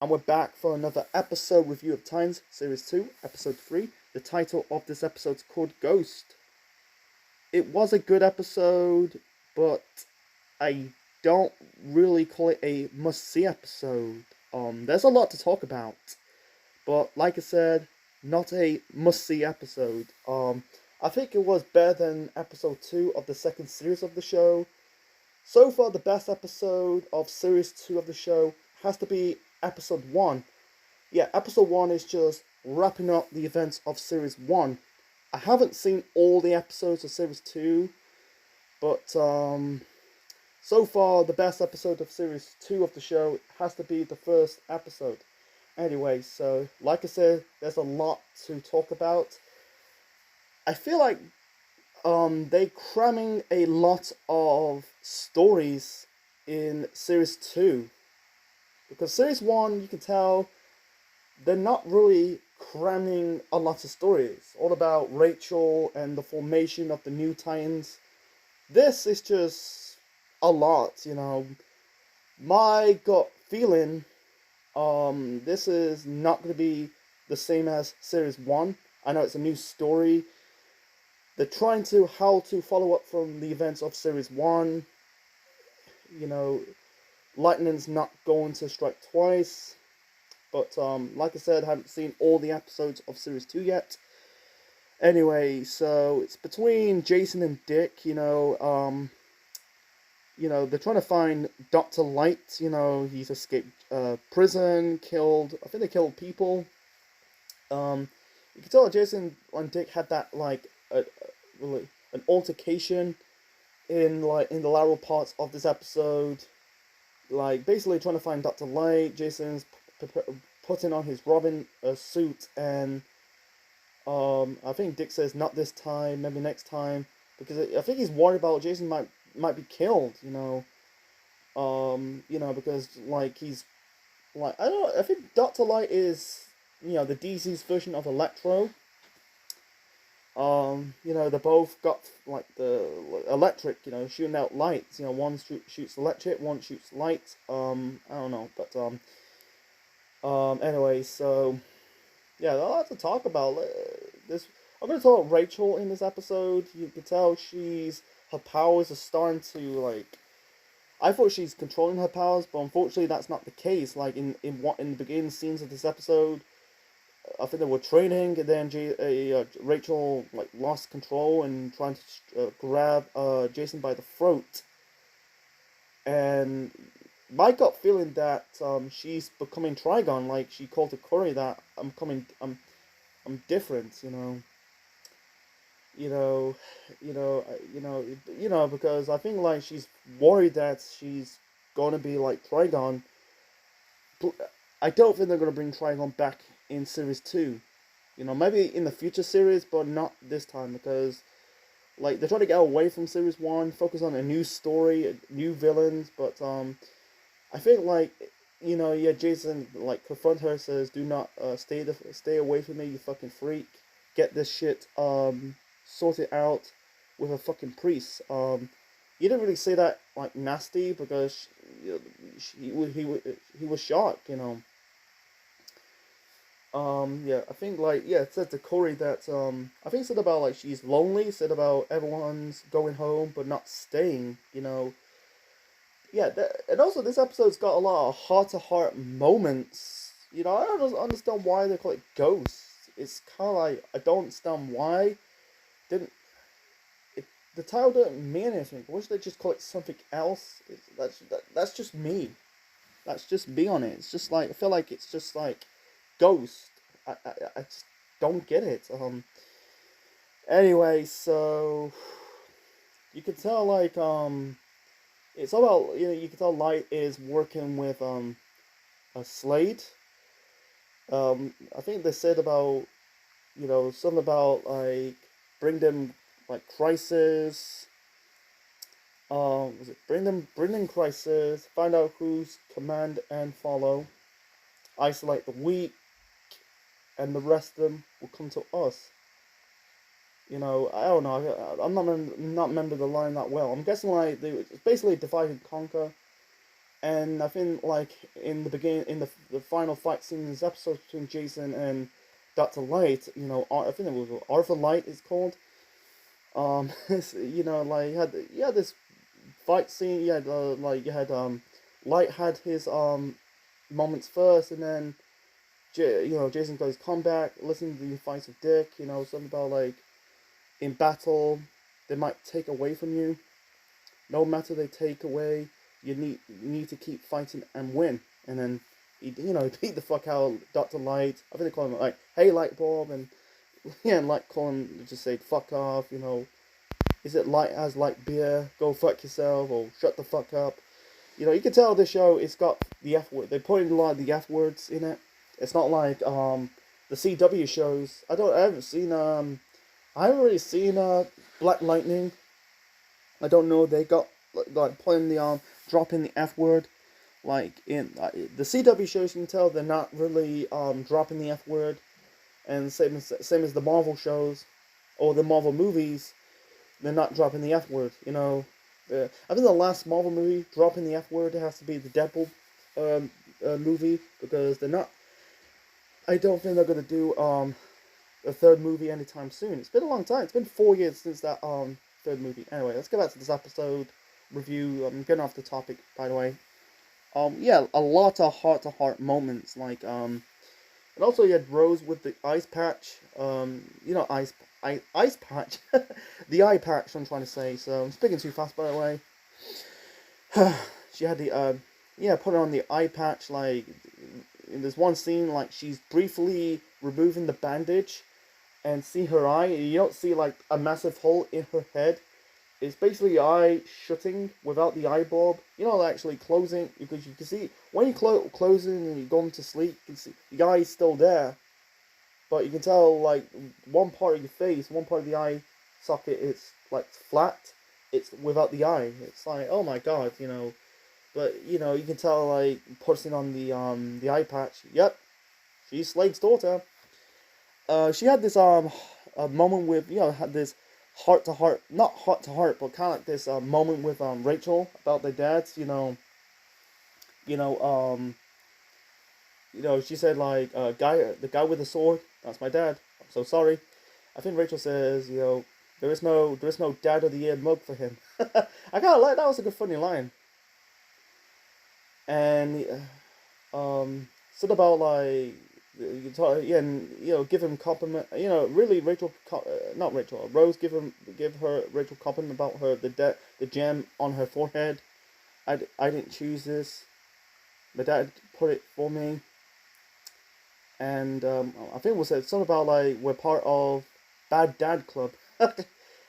and we're back for another episode Review of Titans, Series 2, Episode 3. The title of this episode is called Ghost. It was a good episode, but I don't really call it a must-see episode. There's a lot to talk about, but like I said, not a must-see episode. I think it was better than Episode 2 of the second series of the show. So far, the best episode of Series 2 of the show has to be Episode 1. Yeah, Episode 1 is just wrapping up the events of Series 1. I haven't seen all the episodes of Series 2, but so far, the best episode of Series 2 of the show has to be the first episode. Anyway, so, like I said, there's a lot to talk about. I feel like they cramming a lot of stories in Series 2. Because Series 1, you can tell, they're not really cramming a lot of stories. All about Rachel and the formation of the new Titans. This is just a lot. My gut feeling, this is not going to be the same as Series 1. I know it's a new story. They're trying to how to follow up from the events of Series 1. Lightning's not going to strike twice. But like I said, I haven't seen all the episodes of Series 2 yet. Anyway, so it's between Jason and Dick, they're trying to find Dr. Light. He's escaped prison, I think they killed people. You can tell Jason and Dick had that, really an altercation in the lateral parts of this episode, basically trying to find Dr. Light. Jason's putting on his Robin suit, and I think Dick says not this time, maybe next time, because I think he's worried about Jason might be killed. Because he's I don't know. I think Dr. Light is the DC's version of Electro. They both got the electric, shooting out lights. One shoots electric, one shoots light. I don't know, but anyway, so yeah, a lot to talk about. This I'm gonna talk about Rachel in this episode. You can tell her powers are starting to I thought she's controlling her powers, but unfortunately that's not the case. In the beginning scenes of this episode, I think they were training, and then Rachel lost control and trying to grab Jason by the throat. And my gut feeling that she's becoming Trigon. She called to Corey that I'm different. Because I think she's worried that she's gonna be like Trigon. I don't think they're gonna bring Trigon back in Series 2. Maybe in the future series, but not this time, because they're trying to get away from Series 1, focus on a new story, new villains, but I think Jason confront her, says, "Do not stay away from me, you fucking freak. Get this shit sorted out with a fucking priest." He didn't really say that nasty, because he was shocked. Yeah, I think it said to Corey that I think it said about she's lonely, said about everyone's going home but not staying. Yeah, and also this episode's got a lot of heart to heart moments. I don't understand why they call it Ghosts. It's kind of I don't understand why didn't the title didn't mean anything. Why should they just call it something else? That's just me. That's just me on it. It's just I feel like it's just Ghost. I just don't get it. Anyway, so you can tell it's all about you can tell Light is working with a Slade. I think they said about something about bring them crisis. Was it bring them crisis? Find out who's command and follow. Isolate the weak, and the rest of them will come to us. I don't know. I'm not remember the line that well. I'm guessing they basically divide and conquer. And I think like in the beginning, in the final fight scene in this episode between Jason and Dr. Light, I think it was Arthur Light is called. Like you had this fight scene. Light had his moments first, and then Jason got his comeback. Listening to the fights of Dick, something about like in battle they might take away from you. No matter they take away, you need to keep fighting and win. And then he beat the fuck out of Dr. Light. I think they call him like, hey Light Bulb, and yeah, and Light call him just say fuck off. Is it light as light beer? Go fuck yourself or shut the fuck up. You can tell this show it's got the F word. They put in a lot of the F words in it. It's not like the CW shows. I haven't really seen Black Lightning. I don't know. They got like putting the dropping the F word. Like in the CW shows, you can tell they're not really dropping the F word, and same as the Marvel shows, or the Marvel movies, they're not dropping the F word. I think the last Marvel movie dropping the F word has to be the Deadpool movie, because they're not. I don't think they're gonna do a third movie anytime soon. It's been a long time. It's been 4 years since that third movie. Anyway, let's get back to this episode review. I'm getting off the topic, by the way. Yeah, a lot of heart-to-heart moments, like and also you had Rose with the ice patch. Ice patch, the eye patch. I'm trying to say. So I'm speaking too fast, by the way. She had the put on the eye patch. Like in this one scene, like she's briefly removing the bandage, and see her eye. You don't see like a massive hole in her head. It's basically your eye shutting without the eye bulb. Actually closing, because you can see when you closing and you're going to sleep, you can see the eye is still there, but you can tell like one part of your face, one part of the eye socket is like flat. It's without the eye. It's like, oh my god, But you can tell like putting on the eye patch. Yep, she's Slade's daughter. She had this a moment with had this heart to heart, not heart to heart, but kind of like this moment with Rachel about their dads. You know she said like the guy with the sword, that's my dad. I'm so sorry. I think Rachel says there is no Dad of the Year mug for him. I kind of like that. Was a good funny line. And said about like you talk, yeah, and give him compliment. Really, not Rachel. Rose give her Rachel compliment about the gem on her forehead. I didn't choose this. My dad put it for me. And I think we said something about like we're part of Bad Dad Club.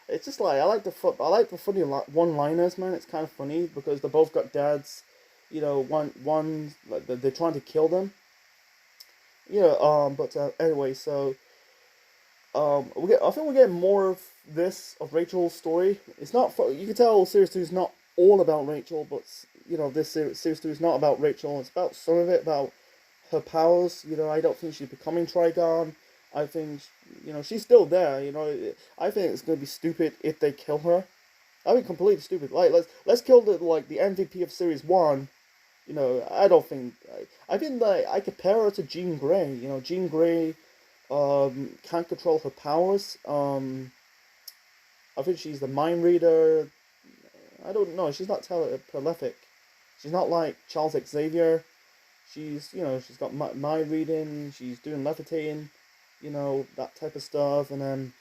It's just like I like the funny one-liners, man. It's kind of funny because they both got dads. One like they're trying to kill them. But anyway, so I think we're getting more of Rachel's story. It's not you can tell series 2 is not all about Rachel, but this series 2 is not about Rachel. It's about some of it about her powers. I don't think she's becoming Trigon. I think she's still there. I think it's gonna be stupid if they kill her. I mean, completely stupid. Like let's kill the MVP of series 1. I don't think I think like I compare her to Jean Grey. Jean Grey can't control her powers. I think she's the mind reader. I don't know. She's not prolific. She's not like Charles Xavier. She's she's got mind reading. She's doing levitating. That type of stuff. And then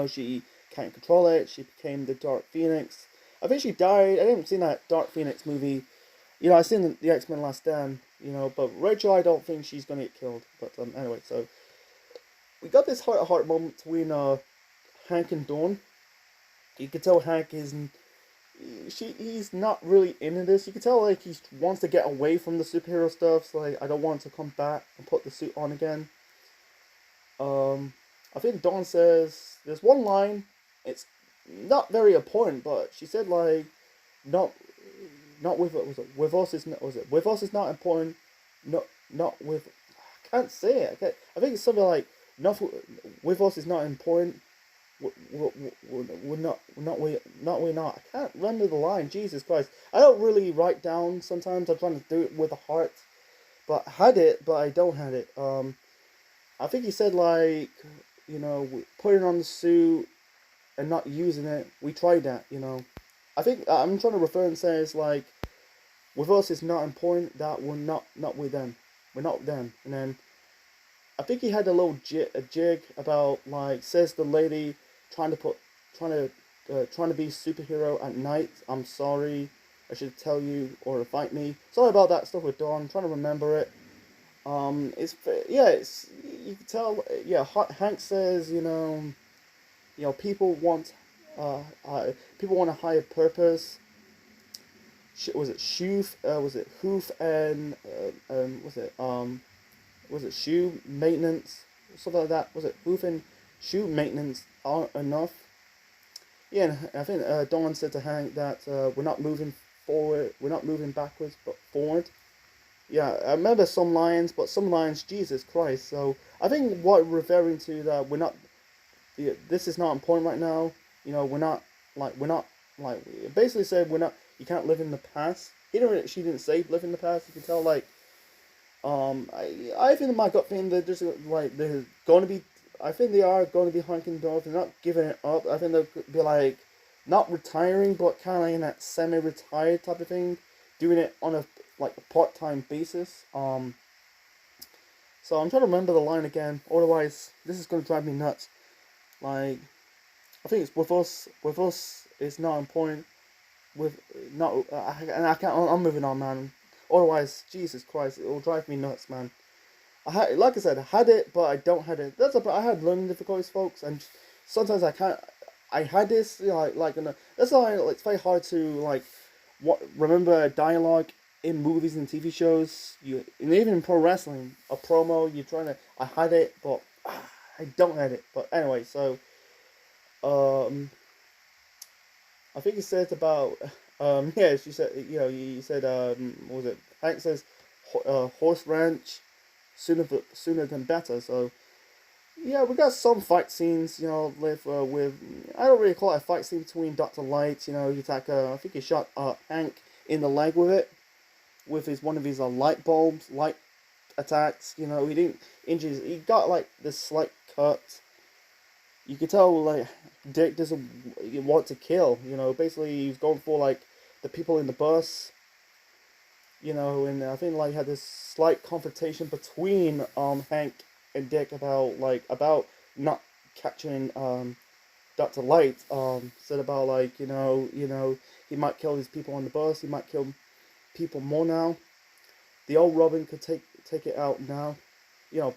she can't control it. She became the Dark Phoenix. I think she died. I didn't see that Dark Phoenix movie. I seen the X-Men Last Stand. But Rachel, I don't think she's gonna get killed. But anyway, so we got this heart-to-heart moment between Hank and Dawn. You can tell Hank he's not really into this. You can tell like he wants to get away from the superhero stuff. So like I don't want to come back and put the suit on again. I think Dawn says there's one line. It's not very important, but she said like not with with us is not important. Not with I can't say it. I think it's something like not with us is not important. we're not. I can't remember the line. Jesus Christ! I don't really write down. Sometimes I'm trying to do it with a heart, but had it, but I don't have it. I think he said like, putting on the suit and not using it. We tried that. I think I'm trying to refer and say it's like, with us, it's not important that we're not with them. We're not them. And then I think he had a little jig about like, says the lady trying to put trying to be superhero at night. I'm sorry. I should tell you or fight me. Sorry about that stuff with Dawn. I'm trying to remember it. It's you can tell. Yeah, Hank says people want people want a higher purpose. Was it Shoof? Was it Hoof and was it shoe maintenance, something like that? Was it Hoof and shoe maintenance aren't enough? Yeah, and I think Dawn said to Hank that we're not moving forward, we're not moving backwards, but forward. Yeah, I remember some lines, but some lines, Jesus Christ. So I think what we're referring to that we're not, this is not important right now. We're not like it basically said we're not. You can't live in the past. She didn't say live in the past. You can tell like, I think my gut feeling they're just like they're going to be. I think they are going to be hunking down. They're not giving it up. I think they'll be like, not retiring, but kind of like in that semi-retired type of thing, doing it on a part-time basis. So I'm trying to remember the line again. Otherwise, this is going to drive me nuts. Like, I think it's with us. With us, it's not important. With not, and I can't. I'm moving on, man. Otherwise, Jesus Christ, it will drive me nuts, man. Like I said, I had it, but I don't had it. I had learning difficulties, folks, and sometimes I can't. I had this, that's why it's very hard to remember dialogue in movies and TV shows. And even in pro wrestling, a promo you're trying to. I had it, but I don't have it. But anyway, so I think he said about yeah, she said you said what was it? Hank says horse ranch sooner than better. So yeah, we got some fight scenes, with I don't really call it a fight scene between Dr. Light. He attack I think he shot Hank in the leg with it, with one of his light attacks. He didn't injure. He got like this slight cut. You could tell like Dick doesn't want to kill. Basically he's going for like the people in the bus. And I think like had this slight confrontation between Hank and Dick about not capturing Dr. Light. Said about like he might kill these people on the bus. He might kill people more now. The old Robin could take it out now.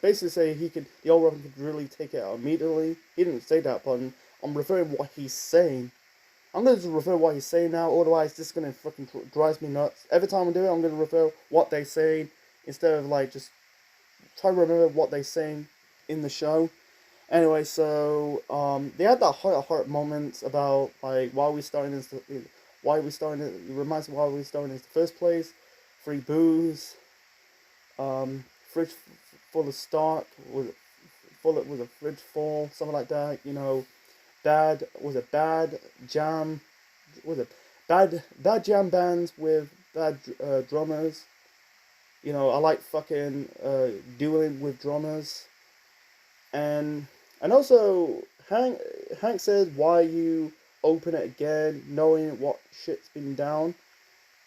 Basically say the old Robin could really take it out immediately. He didn't say that, but I'm referring what he's saying. I'm going to refer what he's saying now, otherwise this is going to fucking drive me nuts. Every time I do it, I'm going to refer what they're saying, instead of like just try to remember what they're saying in the show. Anyway, so they had that heart moment about like why we starting this. Why we starting it? It reminds me why we starting this in the first place. Free booze. Fridge full of stock. Was a fridge full, something like that. Bad jam. Was it bad jam bands with bad drummers. I like fucking dueling with drummers. And also Hank said, why you open it again knowing what shit's been down.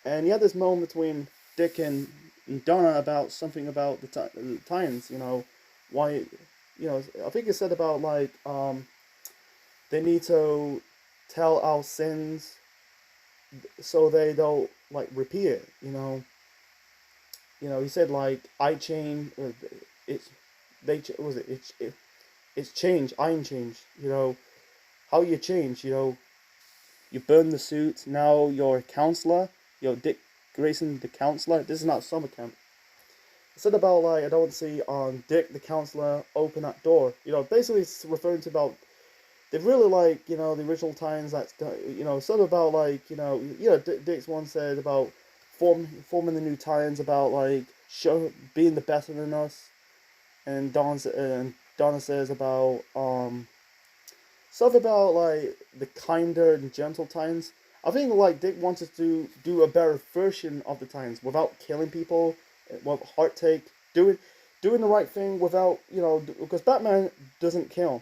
And you had this moment between Dick and Donna about something about the Titans. Why I think it said about like they need to tell our sins so they don't like repeat it. He said like I change. It's change. I'm changed. How you change. You burn the suit. Now you're a counselor. You're Dick Grayson, the counselor. This is not summer camp. It said about like I don't see Dick the counselor open that door. Basically it's referring to about they really like the original times. That's sort of about like Dick's one said about forming the new Titans, about like being the better than us, and Donna says about stuff about like the kinder and gentle Titans. I think like Dick wanted to do a better version of the Titans without killing people, with heart take, doing the right thing without because Batman doesn't kill.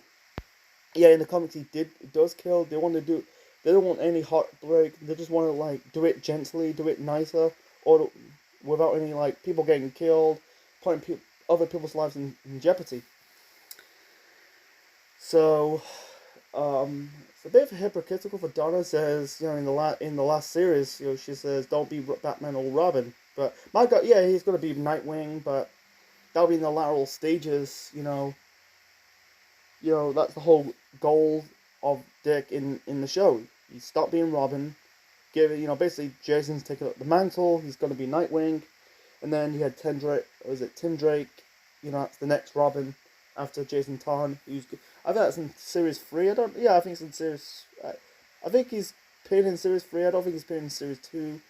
Yeah, in the comics he does kill. They don't want any heartbreak. They just want to like do it gently, do it nicer, or without any like people getting killed, putting other people's lives in jeopardy. So, it's a bit hypocritical for Donna. Says in the last series, she says don't be Batman or Robin. But my God, yeah, he's gonna be Nightwing, but that'll be in the lateral stages. That's the whole goal of Dick in the show. He stopped being Robin. Basically Jason's taking up the mantle. He's gonna be Nightwing, and then you had Tim Drake. Was it Tim Drake? That's the next Robin after Jason Todd. I think that's in series 3. I don't. Yeah, I think it's in series. I think he's appeared in series 3. I don't think he's appeared in series 2.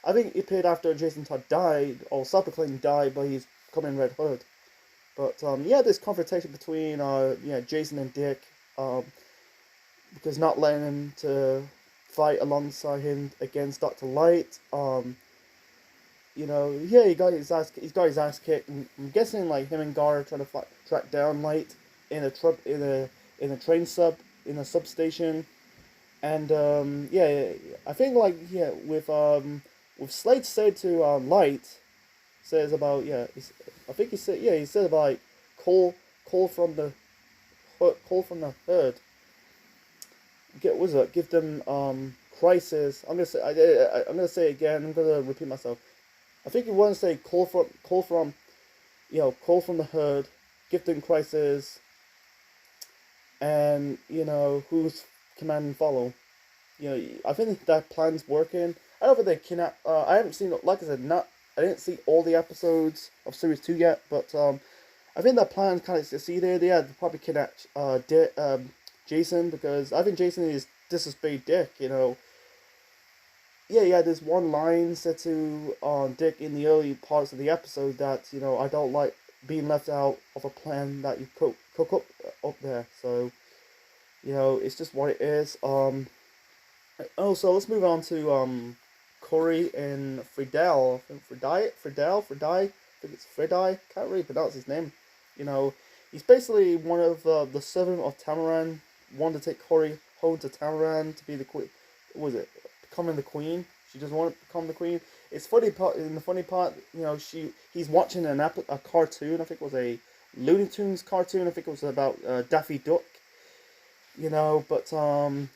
I think he appeared after Jason Todd died, or self-proclaimed died, but he's coming Red Hood. But yeah, this confrontation between Jason and Dick, because not letting him to fight alongside him against Dr. Light. Yeah, he's got his ass kicked. And I'm guessing like him and Gar are trying to track down Light in a truck in a train in a substation, and yeah, I think like with Slade said to Light says about I think he said about like call from the herd. Give them crisis. I'm gonna say it again. I'm gonna repeat myself. I think you want to say call from the herd, give them crisis, and who's command and follow. I think that plan's working. I don't think they can. I haven't seen, like I said, I didn't see all the episodes of series 2 yet, but I think that plan kind of succeeded. Yeah, they probably kidnapped Jason, because I think Jason is disrespect Dick. Yeah, yeah. There's one line said to Dick in the early parts of the episode that I don't like being left out of a plan that you cook up there. So it's just what it is. Also, let's move on to Corey and Friedel. I think Friedel. I think it's Friedel. Can't really pronounce his name. He's basically one of the servant of Tamaran. Wanted to take Corey home to Tamaran to be the queen. What was it? Becoming the queen. She just wanted to become the queen. It's funny part. In the funny part, he's watching a cartoon. I think it was a Looney Tunes cartoon. I think it was about Daffy Duck. But he's trying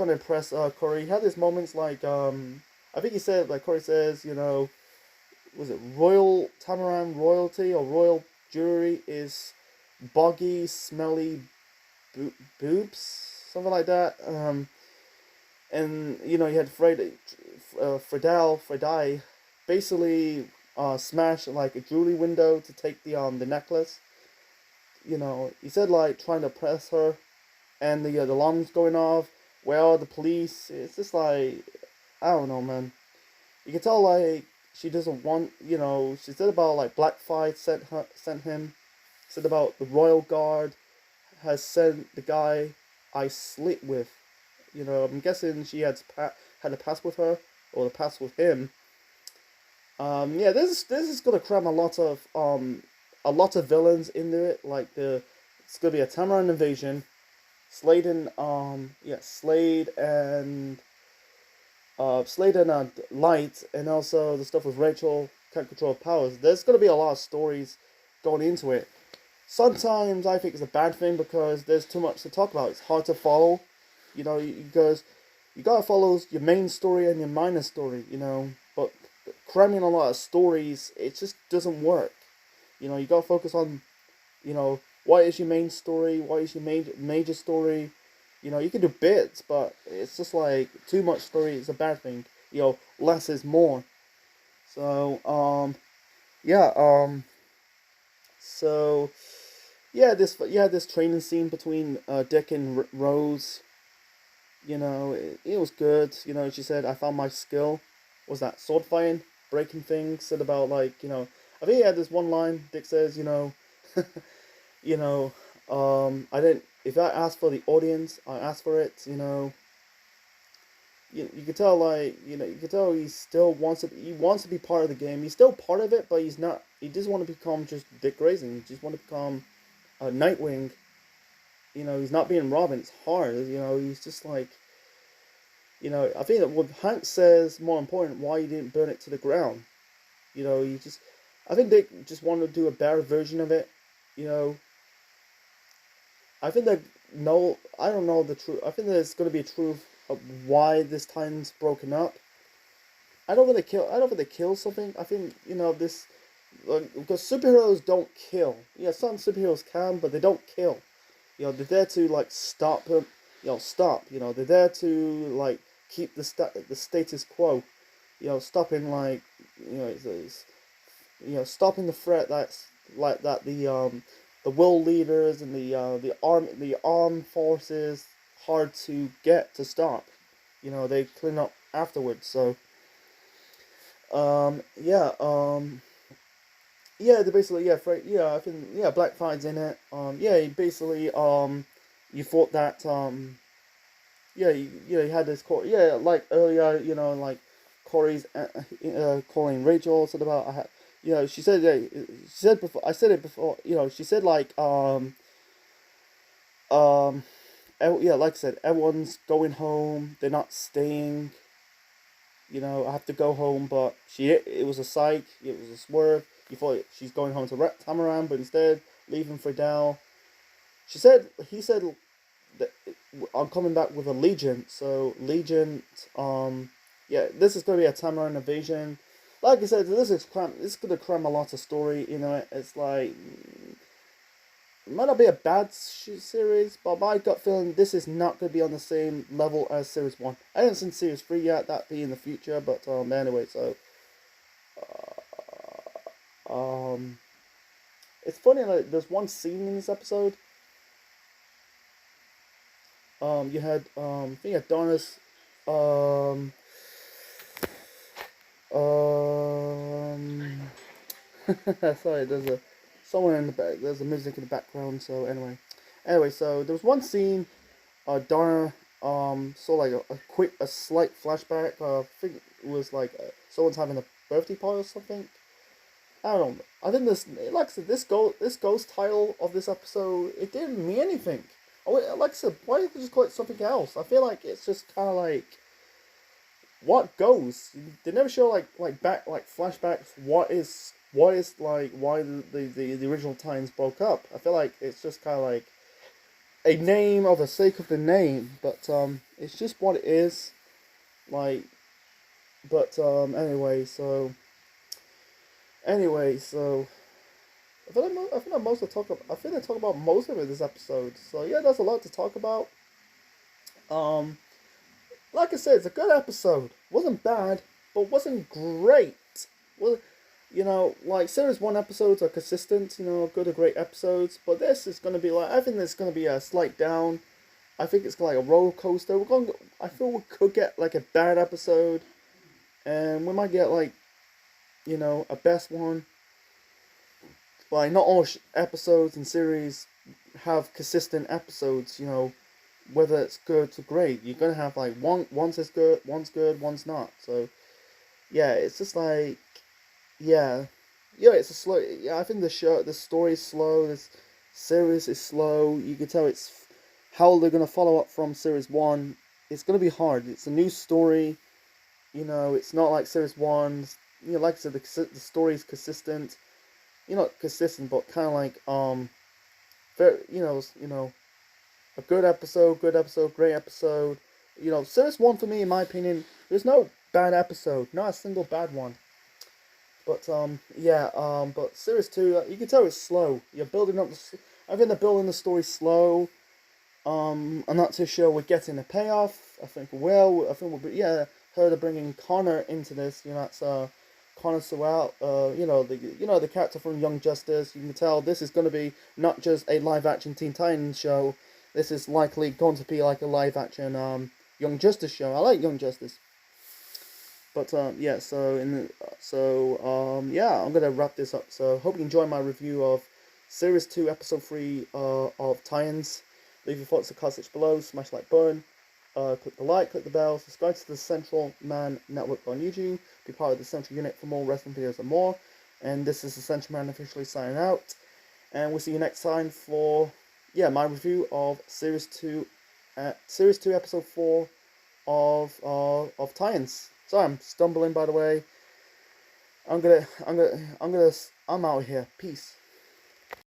to impress Corey. He had these moments like I think he said, like Corey says, was it Royal Tamaran royalty or royal jewelry is boggy, smelly boobs, something like that. And you had Friedel, basically smash like a jewelry window to take the necklace. He said like trying to press her, and the alarm's going off. Where are the police? It's just like, I don't know, man. You can tell like she doesn't want. She said about like Blackfire sent him. Said about the Royal Guard has sent the guy I sleep with. I'm guessing she had a pass with her, or the pass with him. Yeah, this is gonna cram a lot of villains into it. Like it's gonna be a Tamaran invasion. Slade and Light, and also the stuff with Rachel can't control powers. There's gonna be a lot of stories going into it. Sometimes I think it's a bad thing because there's too much to talk about. It's hard to follow, because you gotta follow your main story and your minor story, But cramming a lot of stories, it just doesn't work. You gotta focus on, what is your main story, what is your major story. You can do bits, but it's just like too much story is a bad thing. Less is more. So yeah so this training scene between Dick and Rose. It was good. She said, I found my skill. Was that sword fighting, breaking things? Said about like, I think he had this one line. Dick says, I didn't if I ask for the audience, I ask for it. You can tell, like, you can tell he still wants to be part of the game. He's still part of it, but he's not. He doesn't want to become just Dick Grayson. He just want to become a Nightwing. He's not being Robin. It's hard. He's just like, I think that what Hank says more important. Why he didn't burn it to the ground. He just. I think they just wanted to do a better version of it. You know. I think that no. I don't know the truth. I think there's going to be a truth of why this time's broken up. I don't think they kill. I don't think they kill something. I think this because superheroes don't kill. Yeah, some superheroes can, but they don't kill. They're there to like stop him. Stop. They're there to like keep the status quo. Stopping like stopping the threat that's like that the world leaders and the armed forces hard to get to stop. They clean up afterwards. So yeah, yeah, they basically, I think, yeah, Black Panther's in it. Yeah, he basically you thought that yeah, he had this call, yeah, like earlier, like Corey's calling Rachel said about she said, she said before, I said it before, she said like um yeah, like I said, everyone's going home, they're not staying. I have to go home, but it was a psych, it was a swerve. You thought she's going home to Tamaran, but instead leaving for Dal. He said that I'm coming back with a Legion. So Legion, yeah, this is gonna be a Tamaran invasion. Like I said, this is gonna cram a lot of story. It's like it might not be a bad series, but my gut feeling this is not going to be on the same level as Series 1. I haven't seen Series 3 yet, that be in the future, but anyway, so it's funny, like there's one scene in this episode. You had I think Adonis um um sorry, someone in the back. There's a music in the background. So anyway, so there was one scene. Donna saw like a slight flashback. I think it was like someone's having a birthday party or something. I don't know. I think like I said, this ghost title of this episode, it didn't mean anything. Like I said, why did they just call it something else? I feel like it's just kind of like what goes. They never show like flashbacks. What is like why the original times broke up. I feel like it's just kind of like a name of the sake of the name, but it's just what it is. Like, but anyway, so I feel like they talk about most of it this episode. So yeah, there's a lot to talk about. Um, like I said, it's a good episode. Wasn't bad, but wasn't great. Well, like Series 1 episodes are consistent, good or great episodes, but this is going to be like, I think there's going to be a slight down. I think it's like a roller coaster. I feel we could get like a bad episode, and we might get like, a best one. Like, not all episodes and series have consistent episodes, whether it's good to great. You're going to have like one's good, one's not. So, yeah, it's just like, yeah, it's a slow. Yeah, I think the story is slow. This series is slow. You can tell it's how they're gonna follow up from Series 1. It's gonna be hard. It's a new story. It's not like Series 1. Like I said, the story is consistent. Not consistent, but kind of like very a good episode, great episode. Series 1 for me, in my opinion, there's no bad episode, not a single bad one. But yeah, but Series 2, you can tell it's slow. You're building up I think they're building the story slow. I'm not too sure we're getting a payoff. I think we will. I think heard of bringing Connor into this. That's Connor Sewell. The character from Young Justice. You can tell this is going to be not just a live action Teen Titans show. This is likely going to be like a live action Young Justice show. I like Young Justice. But yeah, yeah, I'm gonna wrap this up. So hope you enjoy my review of Series 2, Episode 3 of Titans. Leave your thoughts in the comment section below. Smash the like button. Click the like, click the bell. Subscribe to the Central Man Network on YouTube. Be part of the Central Unit for more wrestling videos and more. And this is the Central Man officially signing out. And we'll see you next time for, my review of Series 2, Episode 4 of Titans. Sorry, I'm stumbling, by the way. I'm out of here. Peace.